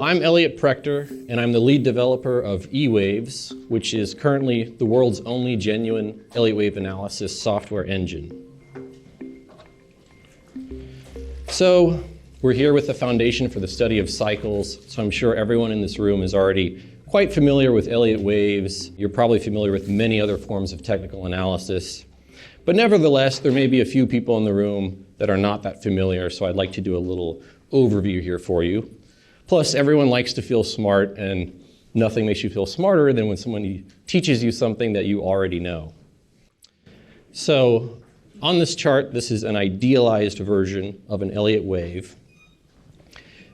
I'm Elliot Prechter, and I'm the lead developer of EWAVES, which is currently the world's only genuine Elliott wave analysis software engine. So we're here with the foundation for the study of cycles, so I'm sure everyone in this room is already quite familiar with Elliott waves. You're probably familiar with many other forms of technical analysis. But nevertheless, there may be a few people in the room that are not that familiar, so I'd like to do a little overview here for you. Plus, everyone likes to feel smart, and nothing makes you feel smarter than when someone teaches you something that you already know. So, on this chart, this is an idealized version of an Elliott wave.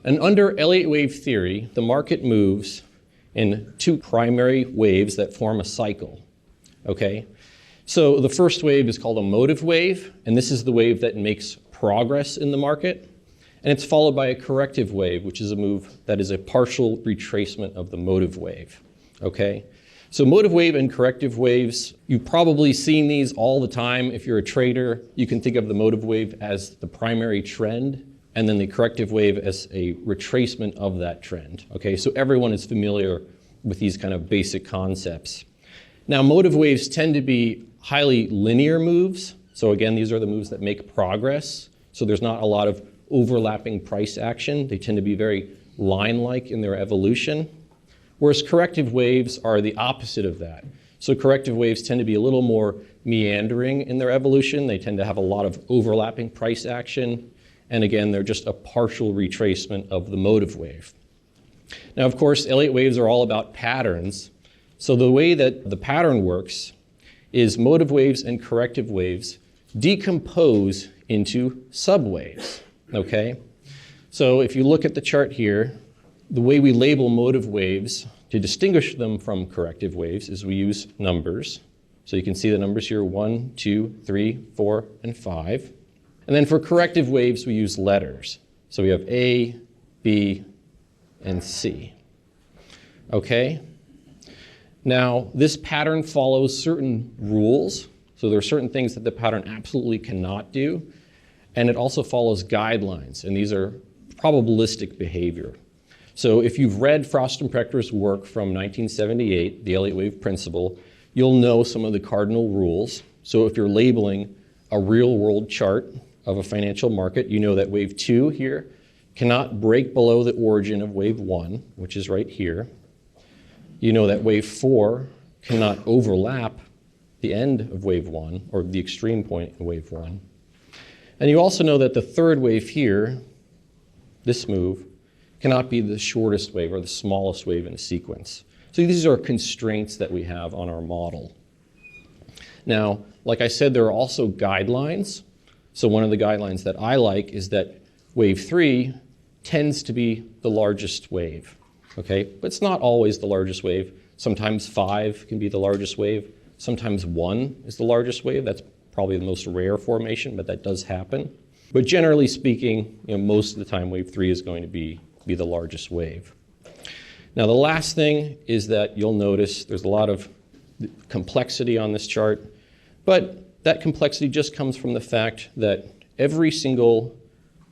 And under Elliott wave theory, the market moves in two primary waves that form a cycle, okay? So the first wave is called a motive wave, and this is the wave that makes progress in the market. And it's followed by a corrective wave, which is a move that is a partial retracement of the motive wave, okay? So motive wave and corrective waves, you've probably seen these all the time. If you're a trader, you can think of the motive wave as the primary trend, and then the corrective wave as a retracement of that trend, okay? So everyone is familiar with these kind of basic concepts. Now, motive waves tend to be highly linear moves. So again, these are the moves that make progress. So there's not a lot of overlapping price action. They tend to be very line-like in their evolution. Whereas corrective waves are the opposite of that. So corrective waves tend to be a little more meandering in their evolution. They tend to have a lot of overlapping price action. And again, they're just a partial retracement of the motive wave. Now, of course, Elliott waves are all about patterns. So the way that the pattern works is motive waves and corrective waves decompose into subwaves. Okay, so if you look at the chart here, the way we label motive waves to distinguish them from corrective waves is we use numbers. So you can see the numbers here, 1, 2, 3, 4, and 5. And then for corrective waves, we use letters. So we have A, B, and C. Okay, now this pattern follows certain rules. So there are certain things that the pattern absolutely cannot do. And it also follows guidelines, and these are probabilistic behavior. So if you've read Frost and Prechter's work from 1978, the Elliott wave principle, you'll know some of the cardinal rules. So if you're labeling a real-world chart of a financial market, you know that wave 2 here cannot break below the origin of wave 1, which is right here. You know that wave 4 cannot overlap the end of wave 1, or the extreme point in wave 1. And you also know that the third wave here, this move, cannot be the shortest wave or the smallest wave in a sequence. So these are constraints that we have on our model. Now, like I said, there are also guidelines. So one of the guidelines that I like is that wave 3 tends to be the largest wave, okay? But it's not always the largest wave. Sometimes 5 can be the largest wave. Sometimes 1 is the largest wave. That's probably the most rare formation, but that does happen. But generally speaking, most of the time, wave 3 is going to be the largest wave. Now, the last thing is that you'll notice there's a lot of complexity on this chart, but that complexity just comes from the fact that every single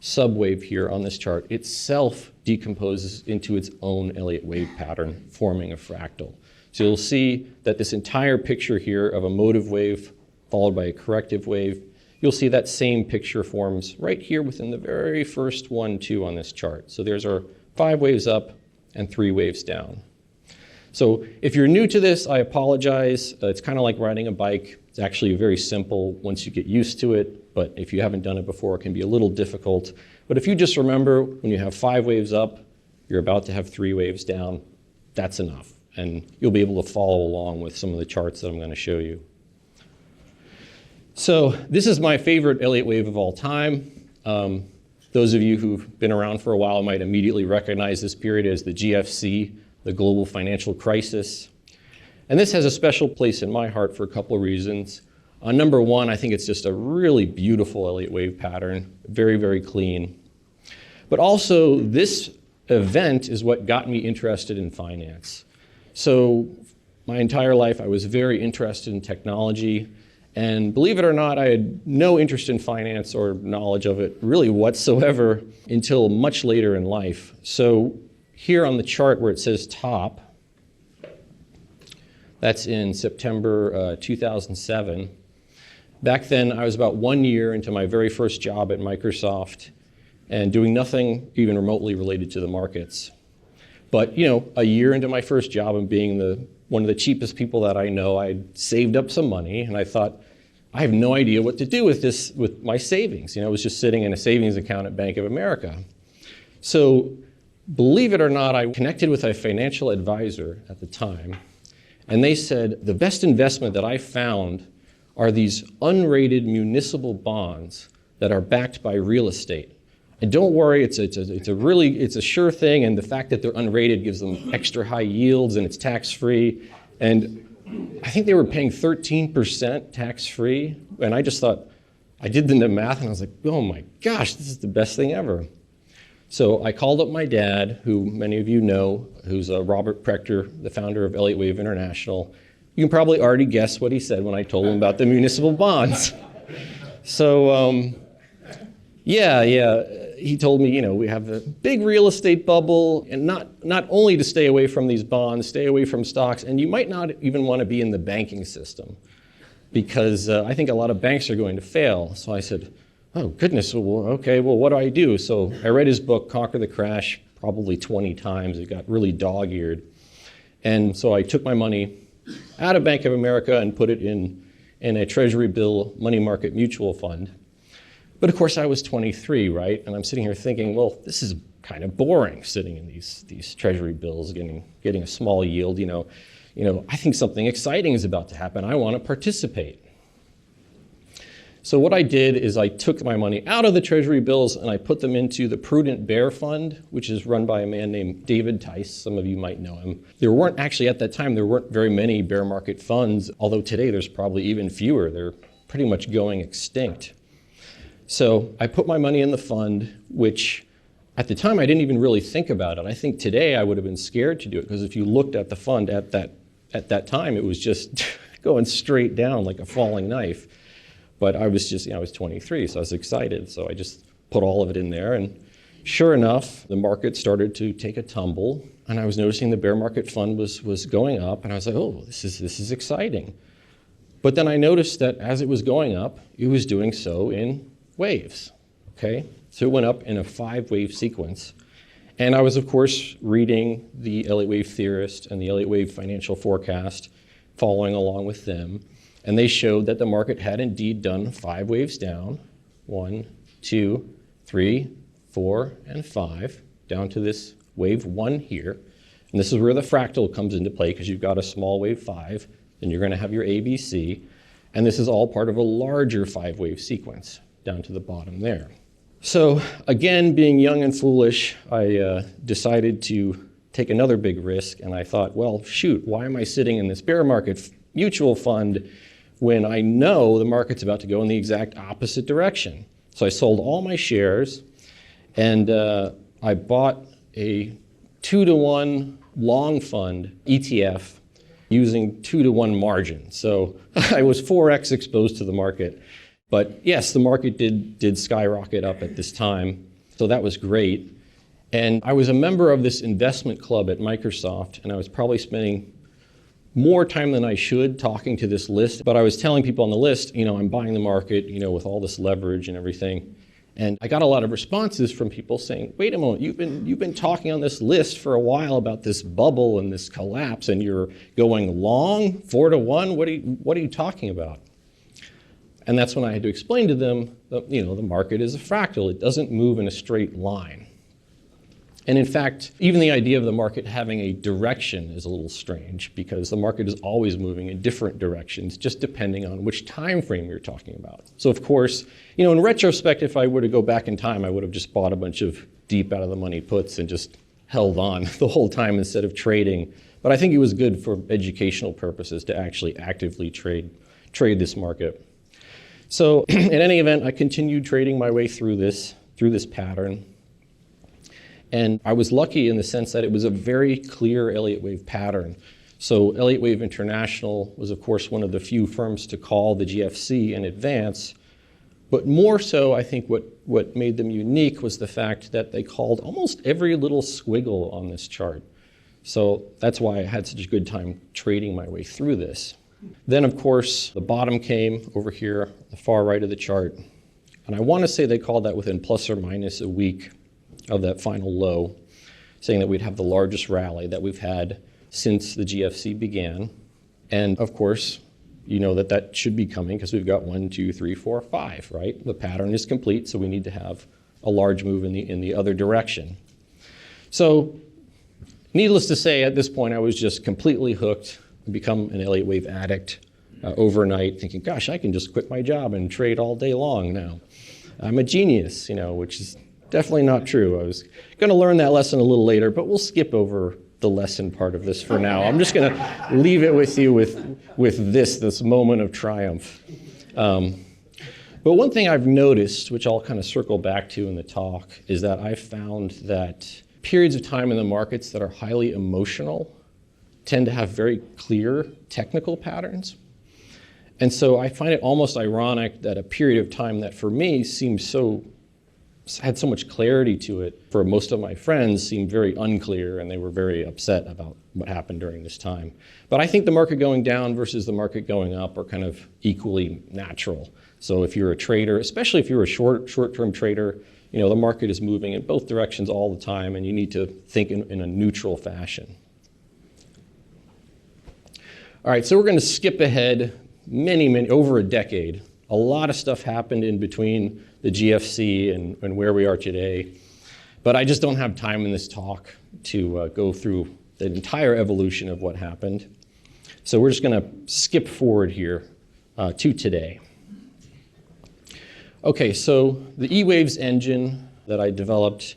subwave here on this chart itself decomposes into its own Elliott wave pattern, forming a fractal. So you'll see that this entire picture here of a motive wave followed by a corrective wave, you'll see that same picture forms right here within the very first 1, 2 on this chart. So there's our 5 waves up and 3 waves down. So if you're new to this, I apologize. It's kind of like riding a bike. It's actually very simple once you get used to it, but if you haven't done it before, it can be a little difficult. But if you just remember, when you have 5 waves up, you're about to have 3 waves down, that's enough. And you'll be able to follow along with some of the charts that I'm going to show you. So this is my favorite Elliott wave of all time. Those of you who've been around for a while might immediately recognize this period as the GFC, the global financial crisis. And this has a special place in my heart for a couple of reasons. Number one, I think it's just a really beautiful Elliott wave pattern, very, very clean. But also, this event is what got me interested in finance. So my entire life, I was very interested in technology. And believe it or not, I had no interest in finance or knowledge of it really whatsoever until much later in life. So here on the chart where it says top, that's in September 2007. Back then, I was about 1 year into my very first job at Microsoft and doing nothing even remotely related to the markets. But a year into my first job and being one of the cheapest people that I know, I'd saved up some money and I thought, I have no idea what to do with this, with my savings. I was just sitting in a savings account at Bank of America. So believe it or not, I connected with a financial advisor at the time, and they said, the best investment that I found are these unrated municipal bonds that are backed by real estate. And don't worry, it's a sure thing, and the fact that they're unrated gives them extra high yields and it's tax-free. And I think they were paying 13% tax-free, and I just thought, I did the math and I was like, oh my gosh, this is the best thing ever. So I called up my dad, who many of you know, who's Robert Prechter, the founder of Elliott Wave International. You can probably already guess what he said when I told him about the municipal bonds. So he told me, we have a big real estate bubble, and not only to stay away from these bonds, stay away from stocks, and you might not even want to be in the banking system because I think a lot of banks are going to fail. So I said, oh goodness, well, okay, well what do I do? So I read his book, Conquer the Crash, probably 20 times. It got really dog-eared. And so I took my money out of Bank of America and put it in a Treasury bill money market mutual fund. But of course I was 23, right? And I'm sitting here thinking, well, this is kind of boring sitting in these Treasury bills, getting a small yield. I think something exciting is about to happen. I want to participate. So what I did is I took my money out of the Treasury bills and I put them into the Prudent Bear Fund, which is run by a man named David Tice. Some of you might know him. There weren't actually, at that time, there weren't very many bear market funds, although today there's probably even fewer. They're pretty much going extinct. So I put my money in the fund, which at the time I didn't even really think about it. I think today I would have been scared to do it because if you looked at the fund at that time, it was just going straight down like a falling knife. But I was just, I was 23, so I was excited. So I just put all of it in there. And sure enough, the market started to take a tumble. And I was noticing the bear market fund was going up. And I was like, oh, this is exciting. But then I noticed that as it was going up, it was doing so in waves, okay? So it went up in a 5-wave sequence. And I was, of course, reading the Elliott Wave Theorist and the Elliott Wave Financial Forecast, following along with them. And they showed that the market had indeed done 5 waves down, 1, 2, 3, 4, and 5, down to this wave 1 here. And this is where the fractal comes into play because you've got a small wave 5, then you're going to have your ABC. And this is all part of a larger 5-wave sequence down to the bottom there. So again, being young and foolish, I decided to take another big risk. And I thought, well, shoot, why am I sitting in this bear market mutual fund when I know the market's about to go in the exact opposite direction? So I sold all my shares and I bought a 2-to-1 long fund ETF using 2-to-1 margin. So I was 4x exposed to the market. But yes, the market did skyrocket up at this time. So that was great. And I was a member of this investment club at Microsoft, and I was probably spending more time than I should talking to this list. But I was telling people on the list, I'm buying the market, with all this leverage and everything. And I got a lot of responses from people saying, wait a moment, you've been talking on this list for a while about this bubble and this collapse, and you're going long, 4-to-1? What are you talking about? And that's when I had to explain to them that, the market is a fractal. It doesn't move in a straight line. And in fact, even the idea of the market having a direction is a little strange because the market is always moving in different directions, just depending on which time frame you're talking about. So of course, in retrospect, if I were to go back in time, I would have just bought a bunch of deep out of the money puts and just held on the whole time instead of trading. But I think it was good for educational purposes to actually actively trade this market. So in any event, I continued trading my way through this pattern. And I was lucky in the sense that it was a very clear Elliott Wave pattern. So Elliott Wave International was, of course, one of the few firms to call the GFC in advance. But more so, I think what made them unique was the fact that they called almost every little squiggle on this chart. So that's why I had such a good time trading my way through this. Then, of course, the bottom came over here, the far right of the chart. And I want to say they called that within plus or minus a week of that final low, saying that we'd have the largest rally that we've had since the GFC began. And of course, you know that should be coming because we've got 1, 2, 3, 4, 5, right? The pattern is complete, so we need to have a large move in the other direction. So needless to say, at this point, I was just completely hooked, become an Elliott wave addict overnight, thinking, gosh, I can just quit my job and trade all day long now. I'm a genius, which is definitely not true. I was going to learn that lesson a little later, but we'll skip over the lesson part of this for now. I'm just going to leave it with you with this moment of triumph. But one thing I've noticed, which I'll kind of circle back to in the talk, is that I've found that periods of time in the markets that are highly emotional tend to have very clear technical patterns. And so I find it almost ironic that a period of time that for me had so much clarity to it, for most of my friends seemed very unclear, and they were very upset about what happened during this time. But I think the market going down versus the market going up are kind of equally natural. So if you're a trader, especially if you're a short-term trader, the market is moving in both directions all the time, and you need to think in a neutral fashion. All right, so we're going to skip ahead many, over a decade. A lot of stuff happened in between the GFC and where we are today. But I just don't have time in this talk to go through the entire evolution of what happened. So we're just going to skip forward here to today. Okay, so the EWAVES engine that I developed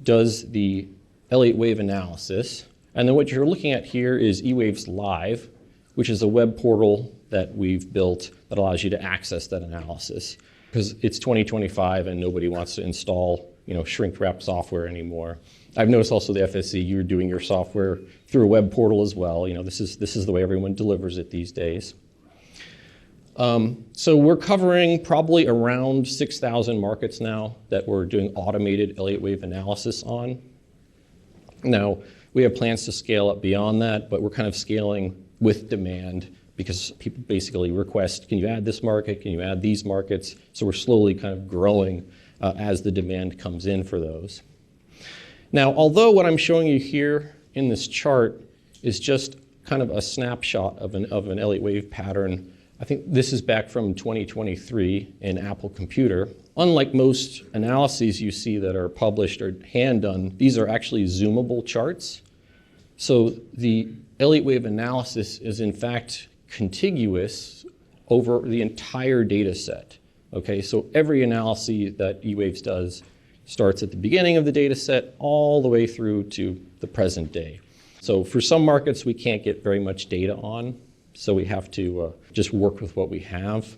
does the Elliott wave analysis. And then what you're looking at here is EWAVES Live, which is a web portal that we've built that allows you to access that analysis. Because it's 2025 and nobody wants to install shrink wrap software anymore. I've noticed also the FSC, you're doing your software through a web portal as well. This is the way everyone delivers it these days. So we're covering probably around 6,000 markets now that we're doing automated Elliott wave analysis on. Now, we have plans to scale up beyond that, but we're kind of scaling with demand because people basically request, can you add this market? Can you add these markets? So we're slowly kind of growing as the demand comes in for those. Now, although what I'm showing you here in this chart is just kind of a snapshot of an Elliott wave pattern, I think this is back from 2023 in Apple Computer. Unlike most analyses you see that are published or hand done, these are actually zoomable charts. So the Elliott wave analysis is in fact contiguous over the entire data set. Okay, so every analysis that eWaves does starts at the beginning of the data set all the way through to the present day. So for some markets we can't get very much data on, so we have to just work with what we have.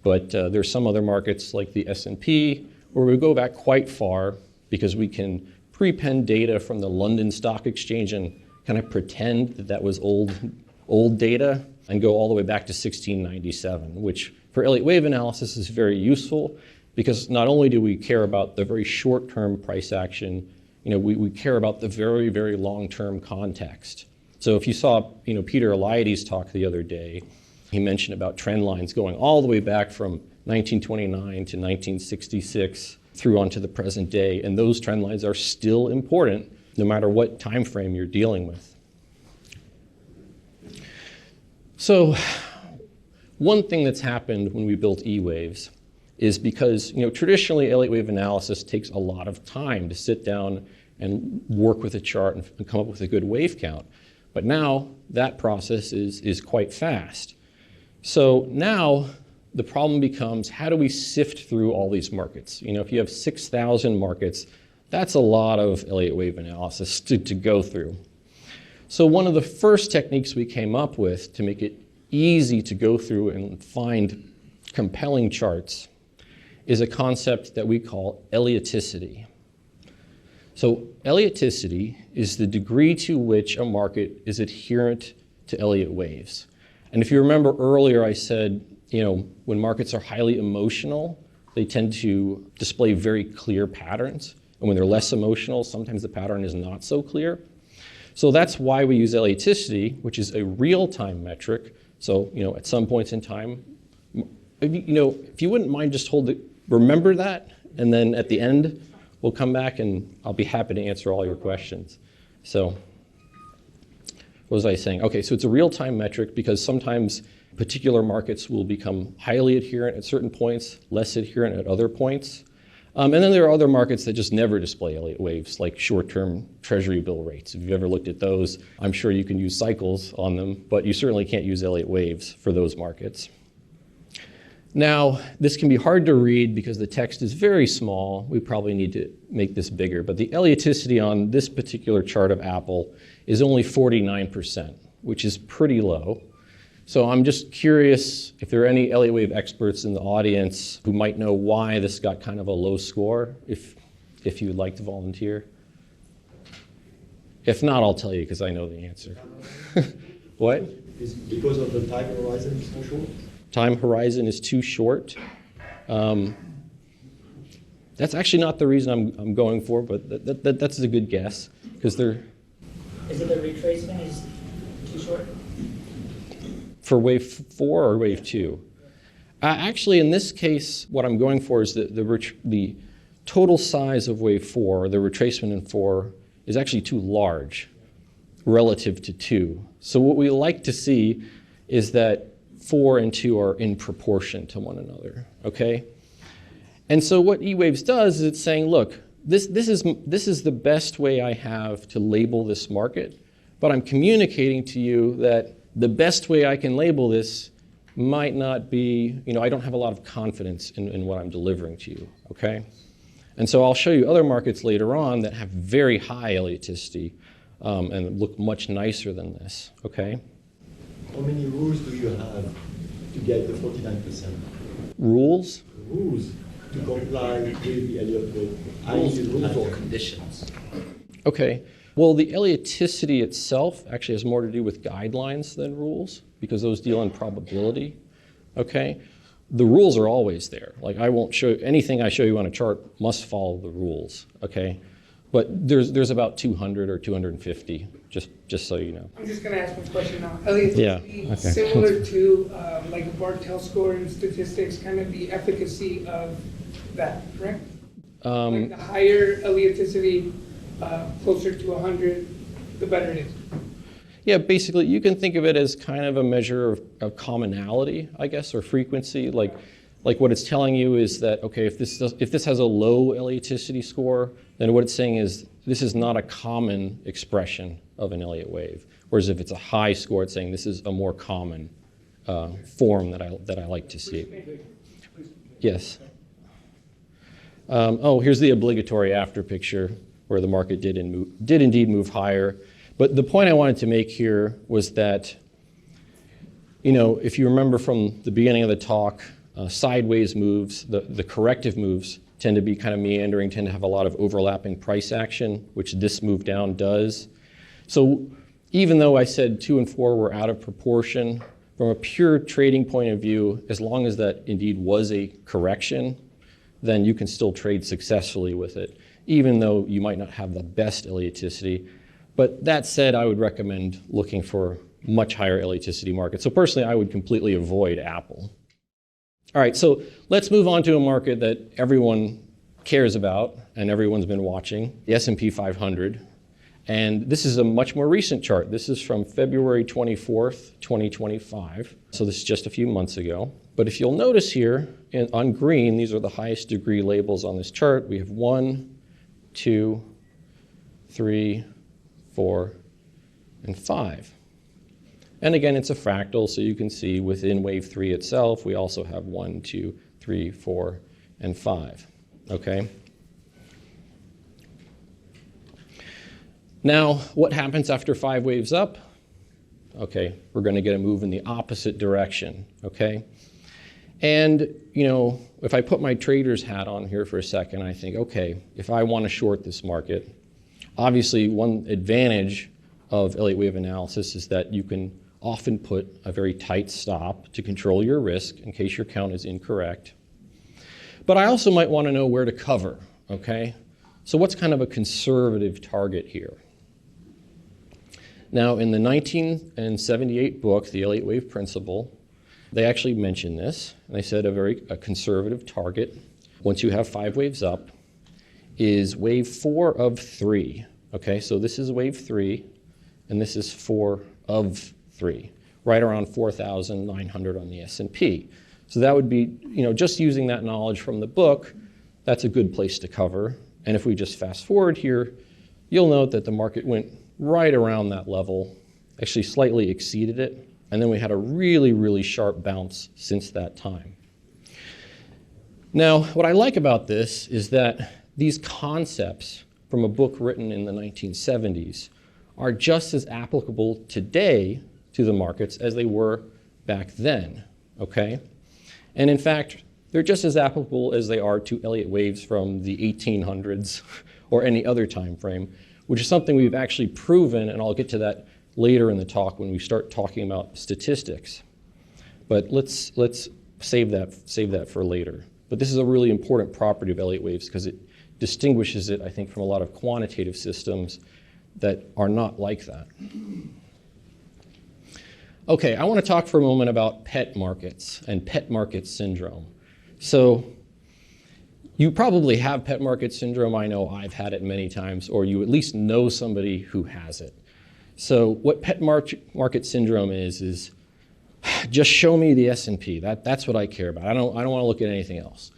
But there's some other markets like the S&P where we go back quite far because we can prepend data from the London Stock Exchange and kind of pretend that that was old data and go all the way back to 1697, which for Elliott wave analysis is very useful because not only do we care about the very short-term price action, we care about the very, very long-term context. So if you saw, Peter Elliott's talk the other day, he mentioned about trend lines going all the way back from 1929 to 1966 through onto the present day, and those trend lines are still important no matter what time frame you're dealing with. So one thing that's happened when we built eWaves is because traditionally Elliott wave analysis takes a lot of time to sit down and work with a chart and come up with a good wave count. But now that process is quite fast. So now the problem becomes, how do we sift through all these markets? If you have 6,000 markets, that's a lot of Elliott wave analysis to go through. So one of the first techniques we came up with to make it easy to go through and find compelling charts is a concept that we call ellioticity. So ellioticity is the degree to which a market is adherent to Elliott waves. And if you remember earlier, I said, when markets are highly emotional, they tend to display very clear patterns. And when they're less emotional, sometimes the pattern is not so clear. So that's why we use ellioticity, which is a real-time metric. So, at some points in time, if you wouldn't mind just remember that, and then at the end, we'll come back and I'll be happy to answer all your questions. So, what was I saying? Okay, so it's a real-time metric because sometimes particular markets will become highly adherent at certain points, less adherent at other points. And then there are other markets that just never display Elliott waves, like short-term treasury bill rates. If you've ever looked at those, I'm sure you can use cycles on them, but you certainly can't use Elliott waves for those markets. Now, this can be hard to read because the text is very small. We probably need to make this bigger, but the ellioticity on this particular chart of Apple is only 49%, which is pretty low. So I'm just curious if there are any Elliott wave experts in the audience who might know why this got kind of a low score, if you would like to volunteer. If not, I'll tell you because I know the answer. What? Is because of the time horizon is too short? Time horizon is too short. That's actually not the reason I'm going for, but that's a good guess because they're. Is it the retracement is too short? For wave 4 or wave 2? Actually, in this case, what I'm going for is the total size of wave 4, the retracement in 4, is actually too large relative to 2. So what we like to see is that 4 and 2 are in proportion to one another, okay? And so what eWaves does is it's saying, look, this is the best way I have to label this market, but I'm communicating to you that the best way I can label this might not be, I don't have a lot of confidence in what I'm delivering to you, okay? And so I'll show you other markets later on that have very high ellioticity and look much nicer than this, okay? How many rules do you have to get the 49%? Rules? Rules to comply with the Elliott wave. Rules or conditions. Okay. Well, the ellioticity itself actually has more to do with guidelines than rules because those deal in probability, okay? The rules are always there. Like I won't show anything I show you on a chart must follow the rules, okay? But there's about 200 or 250, just so you know. I'm just going to ask one question now. Ellioticity, okay. Similar to like a Bartel score in statistics, kind of the efficacy of that, correct? Like the higher ellioticity, closer to 100, the better it is. Yeah, basically you can think of it as kind of a measure of commonality, I guess, or frequency. Like what it's telling you is that, okay, if this has a low ellioticity score, then what it's saying is this is not a common expression of an Elliott wave. Whereas if it's a high score, it's saying this is a more common form that I like to see. Yes. Here's the obligatory after picture where the market did indeed move higher. But the point I wanted to make here was that, if you remember from the beginning of the talk, sideways moves, the corrective moves tend to be kind of meandering, tend to have a lot of overlapping price action, which this move down does. So even though I said 2 and 4 were out of proportion, from a pure trading point of view, as long as that indeed was a correction, then you can still trade successfully with it, even though you might not have the best ellioticity. But that said, I would recommend looking for much higher ellioticity markets. So personally, I would completely avoid Apple. All right, so let's move on to a market that everyone cares about and everyone's been watching, the S&P 500. And this is a much more recent chart. This is from February 24th, 2025. So this is just a few months ago. But if you'll notice here, on green, these are the highest degree labels on this chart. We have 1, 2, 3, 4, and 5. And again, it's a fractal, so you can see within wave 3 itself, we also have 1, 2, 3, 4, and 5, okay? Now, what happens after 5 waves up? Okay, we're going to get a move in the opposite direction, okay? And, if I put my trader's hat on here for a second, I think, okay, if I want to short this market, obviously one advantage of Elliott wave analysis is that you can often put a very tight stop to control your risk in case your count is incorrect. But I also might want to know where to cover, okay? So what's kind of a conservative target here? Now, in the 1978 book, The Elliott Wave Principle, they actually mentioned this. And they said a conservative target, once you have 5 waves up, is wave 4 of 3. Okay, so this is wave 3, and this is 4 of 3, right around 4,900 on the S&P. So that would be, just using that knowledge from the book, that's a good place to cover. And if we just fast forward here, you'll note that the market went right around that level, actually slightly exceeded it, and then we had a really, really sharp bounce since that time. Now, what I like about this is that these concepts from a book written in the 1970s are just as applicable today to the markets as they were back then, okay? And in fact, they're just as applicable as they are to Elliott waves from the 1800s or any other time frame, which is something we've actually proven, and I'll get to that later in the talk when we start talking about statistics. But let's save that for later. But this is a really important property of Elliott waves because it distinguishes it, I think, from a lot of quantitative systems that are not like that. Okay, I want to talk for a moment about pet markets and pet market syndrome. So you probably have pet market syndrome. I know I've had it many times, or you at least know somebody who has it. So what pet market syndrome is just show me the S&P. That's what I care about. I don't want to look at anything else.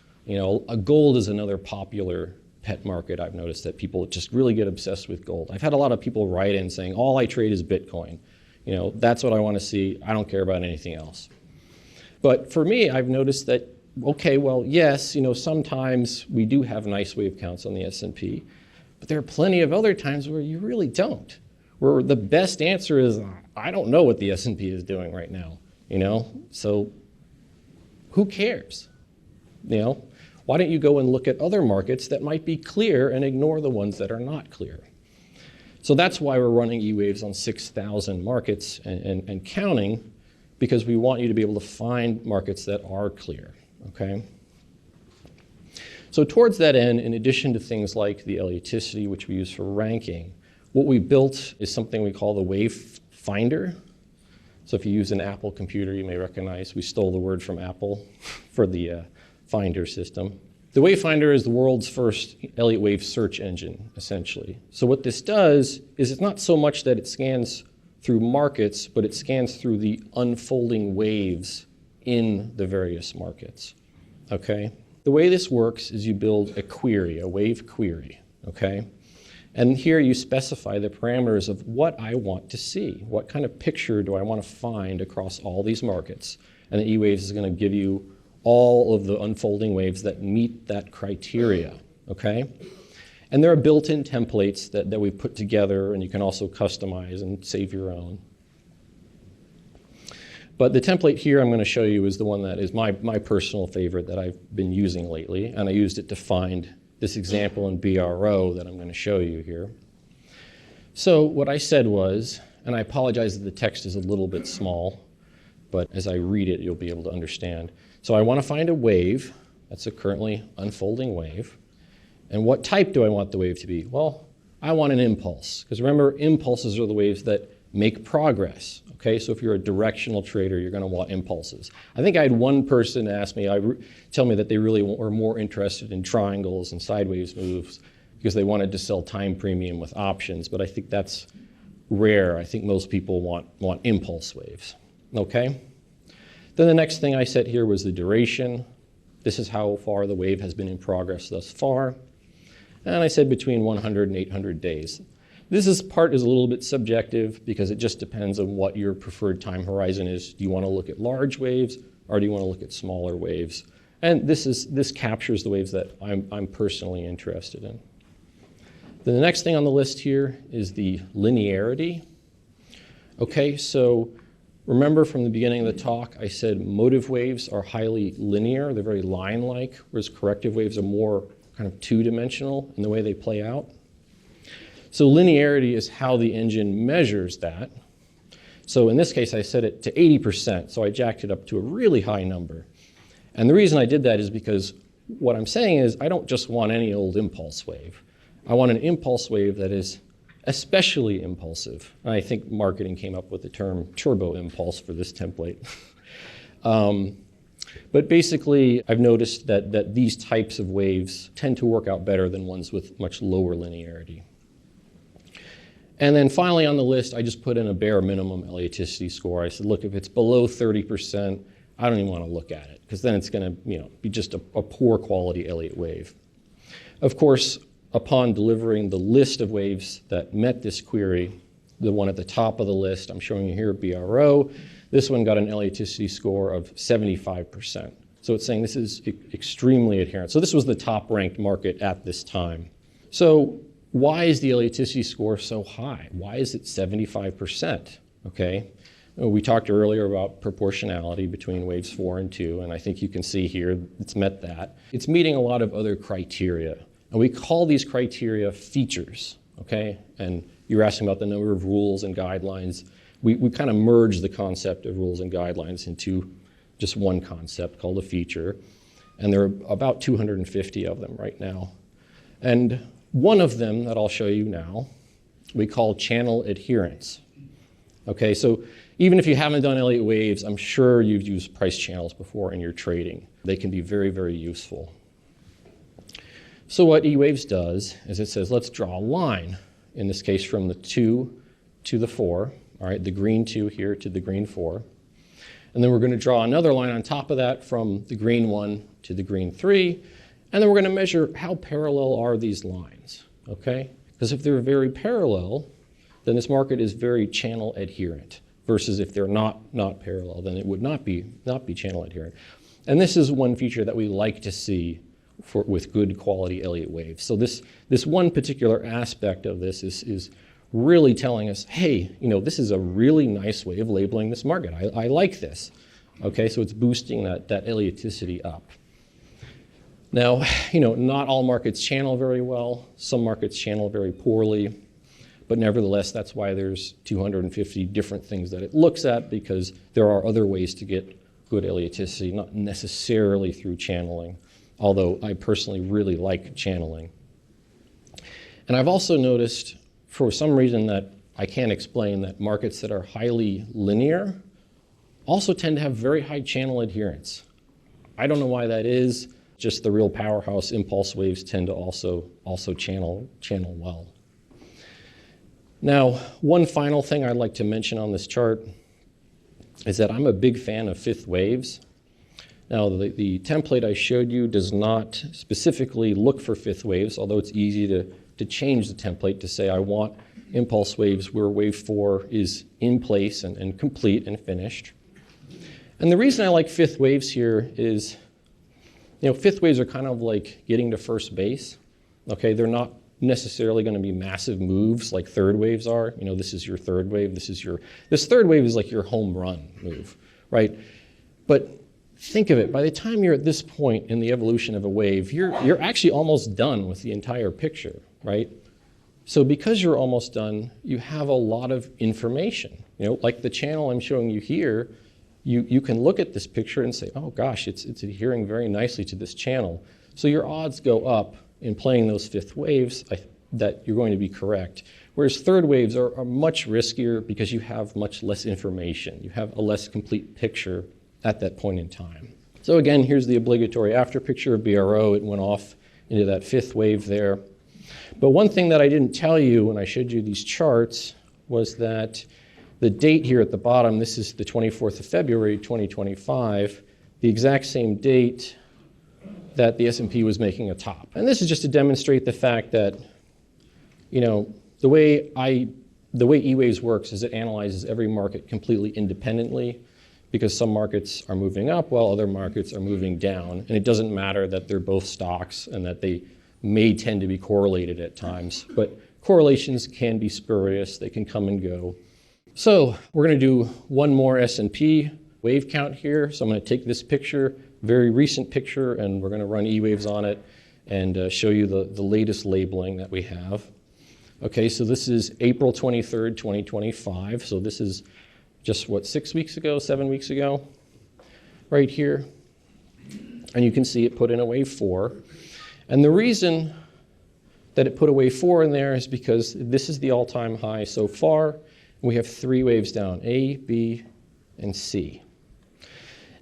Gold is another popular pet market. I've noticed that people just really get obsessed with gold. I've had a lot of people write in saying, all I trade is Bitcoin. That's what I want to see. I don't care about anything else. But for me, I've noticed that, okay, well, yes, sometimes we do have nice wave counts on the S&P, but there are plenty of other times where you really don't, where the best answer is, I don't know what the S&P is doing right now, so who cares? Why don't you go and look at other markets that might be clear and ignore the ones that are not clear? So that's why we're running E-Waves on 6,000 markets and counting, because we want you to be able to find markets that are clear, okay? So towards that end, in addition to things like the ellioticity, which we use for ranking, what we built is something we call the wavefinder. So if you use an Apple computer, you may recognize we stole the word from Apple for the Finder system. The wavefinder is the world's first Elliott wave search engine, essentially. So what this does is it's not so much that it scans through markets, but it scans through the unfolding waves in the various markets, okay? The way this works is you build a query, a wave query, okay? And here you specify the parameters of what I want to see. What kind of picture do I want to find across all these markets? And the E-Waves is going to give you all of the unfolding waves that meet that criteria, okay? And there are built-in templates that we've put together, and you can also customize and save your own. But the template here I'm going to show you is the one that is my personal favorite that I've been using lately, and I used it to find this example in BRO that I'm going to show you here. So what I said was, and I apologize that the text is a little bit small, but as I read it, you'll be able to understand. So I want to find a wave. That's a currently unfolding wave. And what type do I want the wave to be? Well, I want an impulse. Because remember, impulses are the waves that make progress. Okay, so if you're a directional trader, you're going to want impulses. I think I had one person ask me, tell me that they really were more interested in triangles and sideways moves because they wanted to sell time premium with options. But I think that's rare. I think most people want impulse waves. Okay? Then the next thing I set here was the duration. This is how far the wave has been in progress thus far. And I said between 100 and 800 days. This part is a little bit subjective because it just depends on what your preferred time horizon is. Do you want to look at large waves or do you want to look at smaller waves? And this captures the waves that I'm personally interested in. Then the next thing on the list here is the linearity. Okay, so remember from the beginning of the talk, I said motive waves are highly linear. They're very line-like, whereas corrective waves are more kind of two-dimensional in the way they play out. So linearity is how the engine measures that. So in this case, I set it to 80%, so I jacked it up to a really high number. And the reason I did that is because what I'm saying is I don't just want any old impulse wave. I want an impulse wave that is especially impulsive. And I think marketing came up with the term turbo impulse for this template. But basically, I've noticed that these types of waves tend to work out better than ones with much lower linearity. And then finally on the list, I just put in a bare minimum Ellioticity score. I said, look, if it's below 30%, I don't even want to look at it, because then it's going to be just a poor quality Elliott wave. Of course, upon delivering the list of waves that met this query, the one at the top of the list, I'm showing you here, BRO, this one got an Ellioticity score of 75%. So it's saying this is extremely adherent. So this was the top ranked market at this time. So why is the Ellioticity score so high? Why is it 75%? Okay. We talked earlier about proportionality between waves 4 and 2, and I think you can see here it's met that. It's meeting a lot of other criteria, and we call these criteria features, okay? And you're asking about the number of rules and guidelines. We kind of merge the concept of rules and guidelines into just one concept called a feature, and there are about 250 of them right now. And one of them that I'll show you now, we call channel adherence. Okay, so even if you haven't done Elliott waves, I'm sure you've used price channels before in your trading. They can be very, very useful. So what eWaves does is it says, let's draw a line, in this case from the 2 to the 4, all right, the green 2 here to the green 4. And then we're going to draw another line on top of that from the green 1 to the green 3. And then we're going to measure how parallel are these lines, okay? Because if they're very parallel, then this market is very channel adherent, versus if they're not parallel, then it would not be channel adherent. And this is one feature that we like to see with good quality Elliott waves. So this one particular aspect of this is really telling us, hey, this is a really nice way of labeling this market. I like this. Okay, so it's boosting that Ellioticity up. Now, not all markets channel very well. Some markets channel very poorly. But nevertheless, that's why there's 250 different things that it looks at, because there are other ways to get good Ellioticity, not necessarily through channeling, although I personally really like channeling. And I've also noticed, for some reason that I can't explain, that markets that are highly linear also tend to have very high channel adherence. I don't know why that is, just the real powerhouse impulse waves tend to also channel well. Now, one final thing I'd like to mention on this chart is that I'm a big fan of fifth waves. Now, the template I showed you does not specifically look for fifth waves, although it's easy to change the template to say I want impulse waves where wave 4 is in place and complete and finished. And the reason I like fifth waves here is, fifth waves are kind of like getting to first base. Okay, they're not necessarily going to be massive moves like third waves are. This is your third wave. This third wave is like your home run move, right? But think of it, by the time you're at this point in the evolution of a wave, you're actually almost done with the entire picture, right? So because you're almost done, you have a lot of information. Like the channel I'm showing you here, you can look at this picture and say, oh gosh, it's adhering very nicely to this channel. So your odds go up in playing those fifth waves that you're going to be correct. Whereas third waves are much riskier because you have much less information. You have a less complete picture at that point in time. So again, here's the obligatory after picture of BRO. It went off into that fifth wave there. But one thing that I didn't tell you when I showed you these charts was that the date here at the bottom, this is the 24th of February, 2025, the exact same date that the S&P was making a top. And this is just to demonstrate the fact that, the way eWaves works is it analyzes every market completely independently, because some markets are moving up while other markets are moving down. And it doesn't matter that they're both stocks and that they may tend to be correlated at times, but correlations can be spurious, they can come and go. So we're going to do one more S&P wave count here. So I'm going to take this picture, very recent picture, and we're going to run eWaves on it and show you the latest labeling that we have. Okay, so this is April 23rd, 2025. So this is just, 7 weeks ago, right here. And you can see it put in a wave 4. And the reason that it put a wave 4 in there is because this is the all-time high so far. We have 3 waves down, A, B, and C.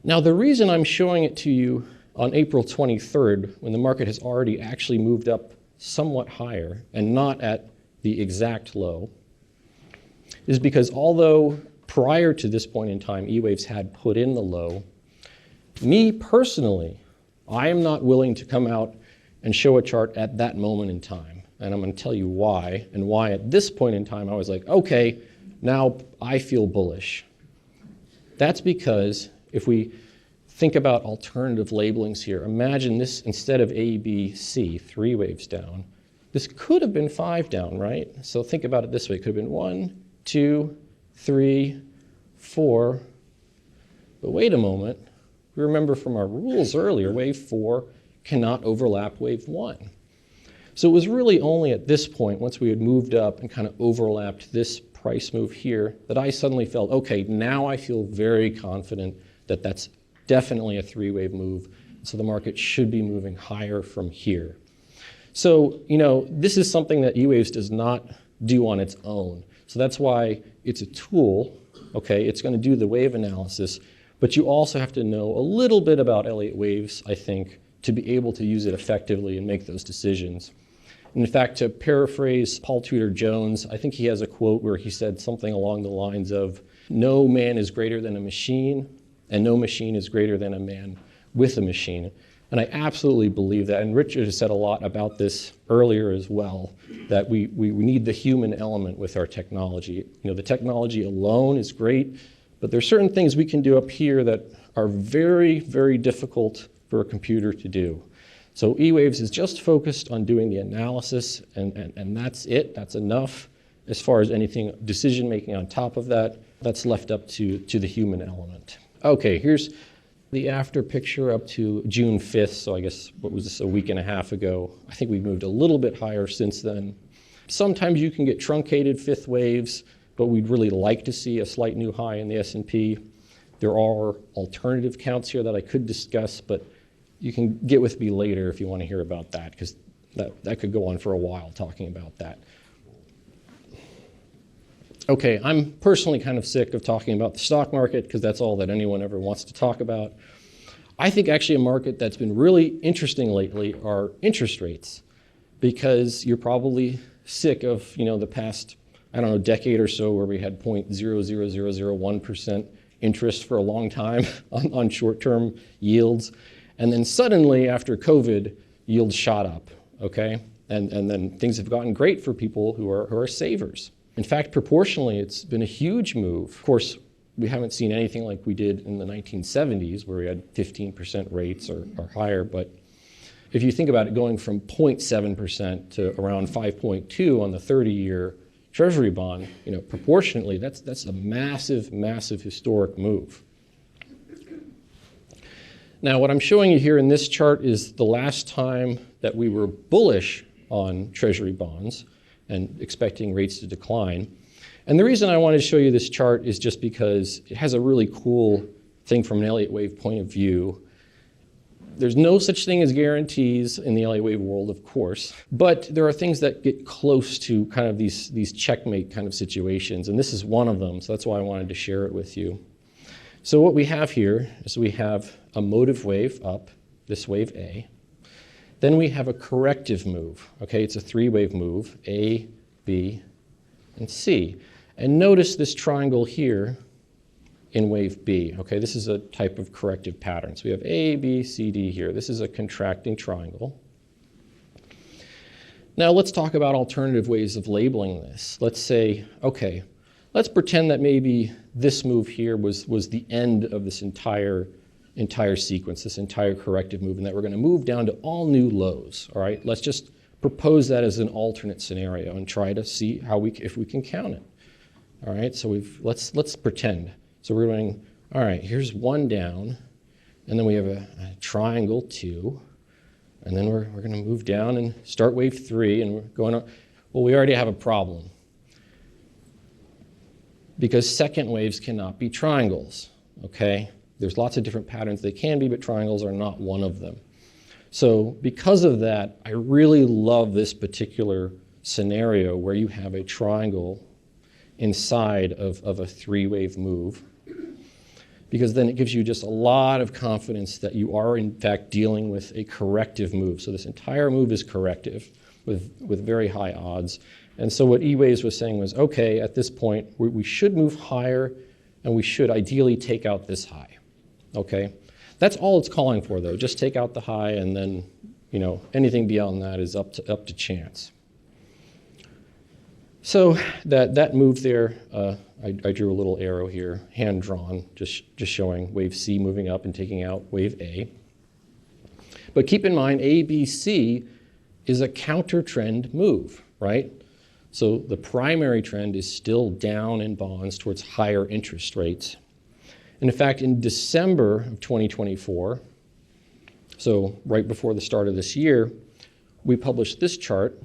Now, the reason I'm showing it to you on April 23rd, when the market has already actually moved up somewhat higher and not at the exact low, is because although prior to this point in time, EWAVES had put in the low, me personally, I am not willing to come out and show a chart at that moment in time. And I'm going to tell you why, and why at this point in time I was like, okay, now I feel bullish. That's because if we think about alternative labelings here, imagine this, instead of A, B, C, 3 waves down, this could have been 5 down, right? So think about it this way. It could have been 1, 2, 3, 4. But wait a moment. We remember from our rules earlier, wave 4 cannot overlap wave 1. So it was really only at this point, once we had moved up and kind of overlapped this price move here, that I suddenly felt, okay, now I feel very confident that that's definitely a 3-wave move. So the market should be moving higher from here. So, you know, this is something that EWAVES does not do on its own. So that's why it's a tool, okay? It's going to do the wave analysis, but you also have to know a little bit about Elliott waves, I think, to be able to use it effectively and make those decisions. And in fact, to paraphrase Paul Tudor Jones, I think he has a quote where he said something along the lines of, "No man is greater than a machine, and no machine is greater than a man with a machine." And I absolutely believe that. And Richard has said a lot about this earlier as well, that we need the human element with our technology. You know, the technology alone is great, but there are certain things we can do up here that are very, very difficult for a computer to do. So EWAVES is just focused on doing the analysis, and that's it. That's enough. As far as anything, decision making on top of that, that's left up to the human element. Okay, here's the after picture up to June 5th, so I guess, what was this, a week and a half ago. I think we've moved a little bit higher since then. Sometimes you can get truncated 5th waves, but we'd really like to see a slight new high in the S&P. There are alternative counts here that I could discuss, but you can get with me later if you want to hear about that, because that could go on for a while talking about that. Okay, I'm personally kind of sick of talking about the stock market because that's all that anyone ever wants to talk about. I think actually a market that's been really interesting lately are interest rates, because you're probably sick of, you know, the past, I don't know, decade or so where we had 0.00001% interest for a long time on short-term yields. And then suddenly after COVID, yields shot up, okay? And then things have gotten great for people who are savers. In fact, proportionally, it's been a huge move. Of course, we haven't seen anything like we did in the 1970s, where we had 15% rates or higher. But if you think about it, going from 0.7% to around 5.2 on the 30-year Treasury bond, you know, proportionately, that's a massive, massive historic move. Now, what I'm showing you here in this chart is the last time that we were bullish on Treasury bonds and expecting rates to decline. And the reason I wanted to show you this chart is just because it has a really cool thing from an Elliott wave point of view. There's no such thing as guarantees in the Elliott wave world, of course, but there are things that get close to kind of these checkmate kind of situations, and this is one of them, so that's why I wanted to share it with you. So what we have here is we have a motive wave up, this wave A. Then we have a corrective move, okay? It's a 3-wave move, A, B, and C. And notice this triangle here in wave B, okay? This is a type of corrective pattern. So we have A, B, C, D here. This is a contracting triangle. Now let's talk about alternative ways of labeling this. Let's say, okay, let's pretend that maybe this move here was the end of this entire sequence, this entire corrective move, and that we're going to move down to all new lows, all right? Let's just propose that as an alternate scenario and try to see if we can count it, all right? So let's pretend. So we're going, all right, here's 1 down, and then we have a triangle 2, and then we're going to move down and start wave 3, and we're going on. Well, we already have a problem, because second waves cannot be triangles, okay? There's lots of different patterns they can be, but triangles are not one of them. So because of that, I really love this particular scenario where you have a triangle inside of a three-wave move, because then it gives you just a lot of confidence that you are in fact dealing with a corrective move. So this entire move is corrective with very high odds. And so what EWAVES was saying was, okay, at this point, we should move higher, and we should ideally take out this high, okay? That's all it's calling for, though. Just take out the high, and then, you know, anything beyond that is up to chance. So that move there, I drew a little arrow here, hand drawn, just showing wave C moving up and taking out wave A. But keep in mind, A, B, C is a counter trend move, right? So the primary trend is still down in bonds towards higher interest rates. And in fact, in December of 2024, so right before the start of this year, we published this chart.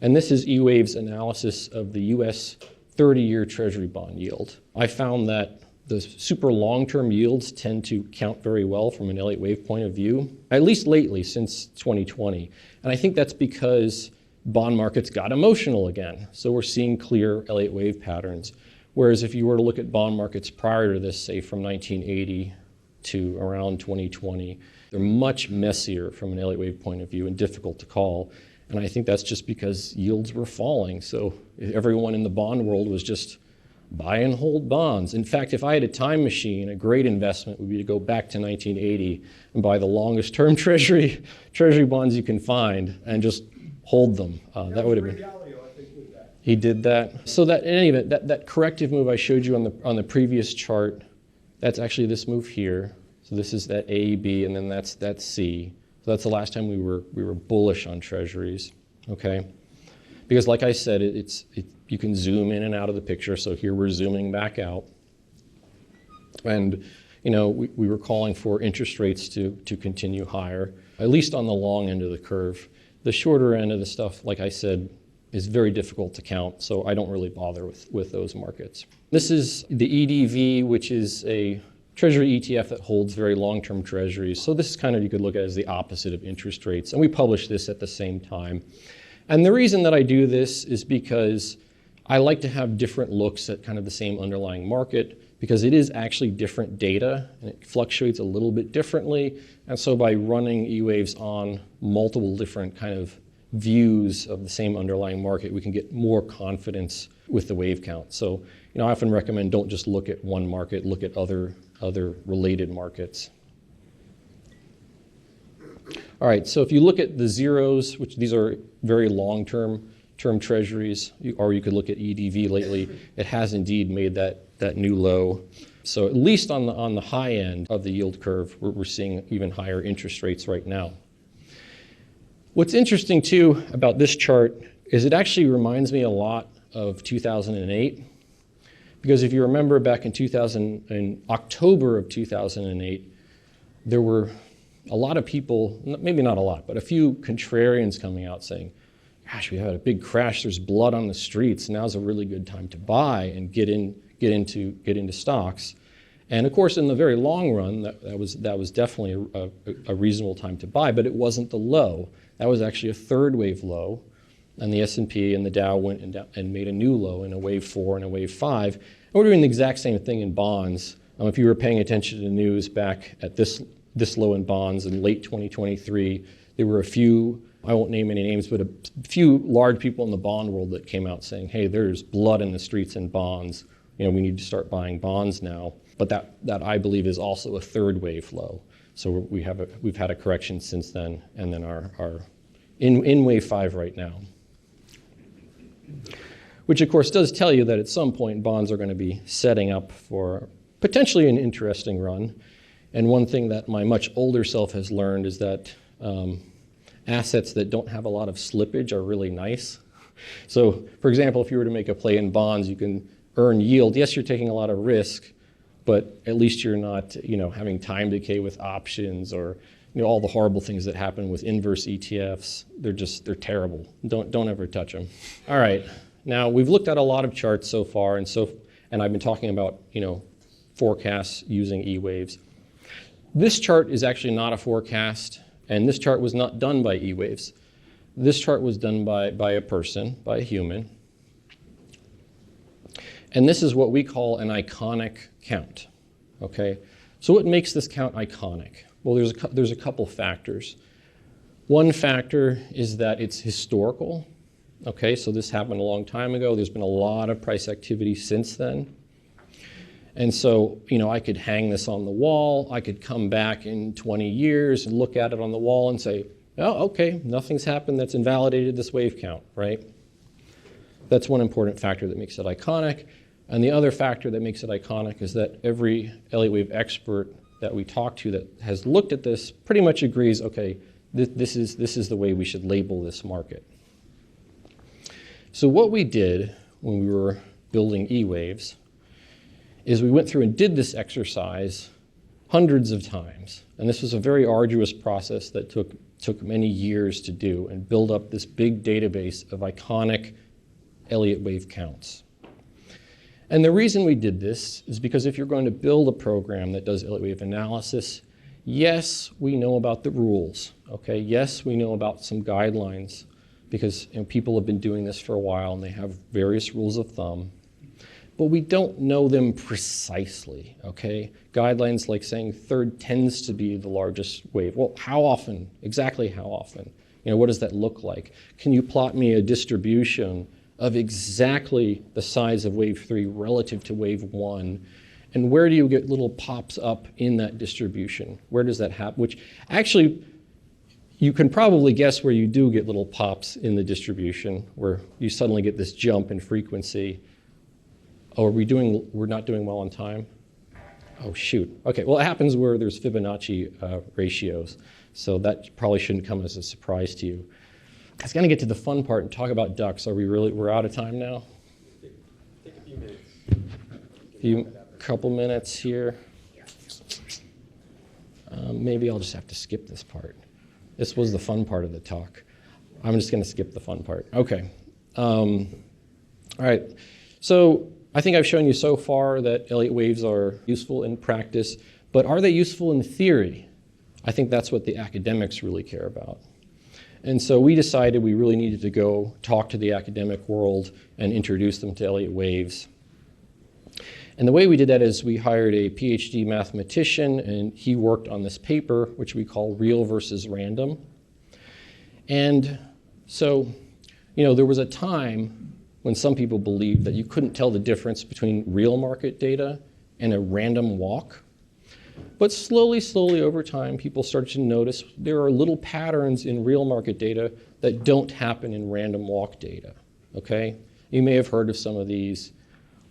And this is EWAVES' analysis of the US 30-year Treasury bond yield. I found that the super long-term yields tend to count very well from an Elliott wave point of view, at least lately since 2020. And I think that's because bond markets got emotional again. So we're seeing clear Elliott wave patterns. Whereas if you were to look at bond markets prior to this, say from 1980 to around 2020, they're much messier from an Elliott wave point of view and difficult to call. And I think that's just because yields were falling. So everyone in the bond world was just buy and hold bonds. In fact, if I had a time machine, a great investment would be to go back to 1980 and buy the longest term treasury bonds you can find and just hold them. That would have been. He did that. So that in any event, that corrective move I showed you on the previous chart, that's actually this move here. So this is that A, B, and then that's C. So that's the last time we were bullish on treasuries, okay? Because like I said, you can zoom in and out of the picture. So here we're zooming back out. And you know, we were calling for interest rates to continue higher, at least on the long end of the curve. The shorter end of the stuff, like I said, is very difficult to count, so I don't really bother with those markets. This is the EDV, which is a Treasury ETF that holds very long-term treasuries. So this is kind of, you could look at it as the opposite of interest rates. And we publish this at the same time. And the reason that I do this is because I like to have different looks at kind of the same underlying market, because it is actually different data and it fluctuates a little bit differently. And so by running EWAVES on multiple different kind of views of the same underlying market, we can get more confidence with the wave count. So, you know, I often recommend don't just look at one market, look at other related markets. All right, so if you look at the zeros, which these are very long-term treasuries, or you could look at EDV lately, it has indeed made that new low. So at least on the high end of the yield curve, we're seeing even higher interest rates right now. What's interesting too about this chart is it actually reminds me a lot of 2008. Because if you remember back in October of 2008, there were a lot of people, maybe not a lot, but a few contrarians coming out saying, gosh, we had a big crash, there's blood on the streets, now's a really good time to buy and get into stocks. And of course, in the very long run, that was definitely a reasonable time to buy, but it wasn't the low. That was actually a third wave low. And the S&P and the Dow went and made a new low in a wave 4 and a wave 5. And we're doing the exact same thing in bonds. If you were paying attention to the news back at this low in bonds in late 2023, there were a few, I won't name any names, but a few large people in the bond world that came out saying, hey, there's blood in the streets in bonds. You know, we need to start buying bonds now. But that I believe is also a third wave low. So we've had a correction since then, and then are in wave 5 right now. Which of course does tell you that at some point bonds are going to be setting up for potentially an interesting run. And one thing that my much older self has learned is that assets that don't have a lot of slippage are really nice. So for example, if you were to make a play in bonds, you can earn yield. Yes, you're taking a lot of risk, but at least you're not, you know, having time decay with options or, you know, all the horrible things that happen with inverse ETFs. They're terrible. Don't ever touch them. All right. Now we've looked at a lot of charts so far, and I've been talking about, you know, forecasts using EWAVES. This chart is actually not a forecast, and this chart was not done by EWAVES. This chart was done by a person, by a human. And this is what we call an iconic count, okay? So what makes this count iconic? Well, there's a couple factors. One factor is that it's historical, okay? So this happened a long time ago. There's been a lot of price activity since then. And so, I could hang this on the wall. I could come back in 20 years and look at it on the wall and say, oh, okay, nothing's happened that's invalidated this wave count, right? That's one important factor that makes it iconic. And the other factor that makes it iconic is that every Elliott wave expert that we talk to that has looked at this pretty much agrees, okay, this is the way we should label this market. So what we did when we were building EWAVES is we went through and did this exercise hundreds of times. And this was a very arduous process that took many years to do and build up this big database of iconic Elliott wave counts. And the reason we did this is because if you're going to build a program that does Elliott wave analysis, yes, we know about the rules, okay? Yes, we know about some guidelines because people have been doing this for a while and they have various rules of thumb. But we don't know them precisely, okay? Guidelines like saying third tends to be the largest wave. Well, how often? Exactly how often? What does that look like? Can you plot me a distribution of exactly the size of wave 3 relative to wave 1? And where do you get little pops up in that distribution? Where does that happen? Which actually, you can probably guess where you do get little pops in the distribution, where you suddenly get this jump in frequency. Oh, we're not doing well on time? Oh, shoot. Okay, well, it happens where there's Fibonacci ratios, so that probably shouldn't come as a surprise to you. I was going to get to the fun part and talk about ducks. We're out of time now? Take a few minutes. Couple minutes here. Maybe I'll just have to skip this part. This was the fun part of the talk. I'm just going to skip the fun part. Okay. All right. So I think I've shown you so far that Elliott waves are useful in practice, but are they useful in theory? I think that's what the academics really care about. And so we decided we really needed to go talk to the academic world and introduce them to Elliott waves. And the way we did that is we hired a PhD mathematician, and he worked on this paper, which we call Real versus Random. And so, there was a time when some people believed that you couldn't tell the difference between real market data and a random walk. But slowly over time, people started to notice there are little patterns in real market data that don't happen in random walk data, okay? You may have heard of some of these.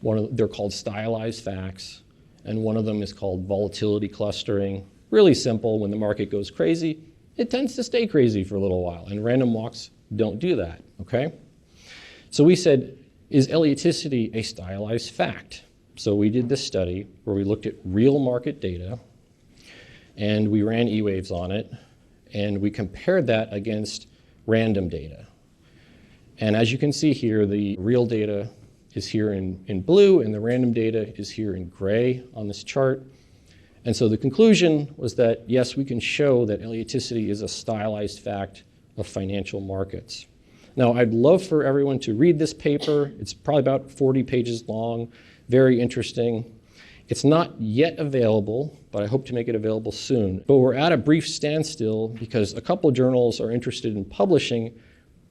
They're called stylized facts, and one of them is called volatility clustering. Really simple. When the market goes crazy, it tends to stay crazy for a little while, and random walks don't do that, okay? So we said, is ellioticity a stylized fact? So we did this study where we looked at real market data, and we ran EWAVES on it, and we compared that against random data. And as you can see here, the real data is here in blue, and the random data is here in gray on this chart. And so the conclusion was that, yes, we can show that ellioticity is a stylized fact of financial markets. Now, I'd love for everyone to read this paper. It's probably about 40 pages long, very interesting. It's not yet available, but I hope to make it available soon. But we're at a brief standstill because a couple of journals are interested in publishing,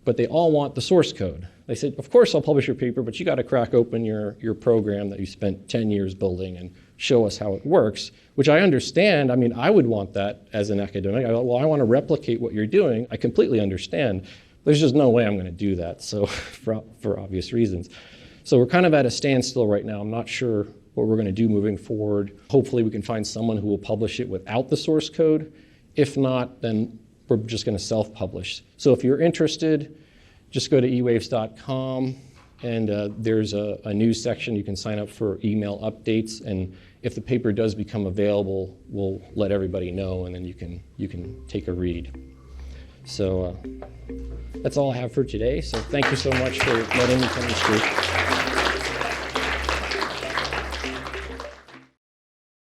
but they all want the source code. They said, of course I'll publish your paper, but you got to crack open your program that you spent 10 years building and show us how it works, which I understand. I mean, I would want that as an academic. I want to replicate what you're doing. I completely understand. There's just no way I'm going to do that, so for obvious reasons. So we're kind of at a standstill right now. I'm not sure what we're going to do moving forward. Hopefully we can find someone who will publish it without the source code. If not, then we're just going to self-publish. So if you're interested, just go to ewaves.com, and there's a news section. You can sign up for email updates, and if the paper does become available, we'll let everybody know, and then you can take a read. So that's all I have for today. So thank you so much for letting me come and speak.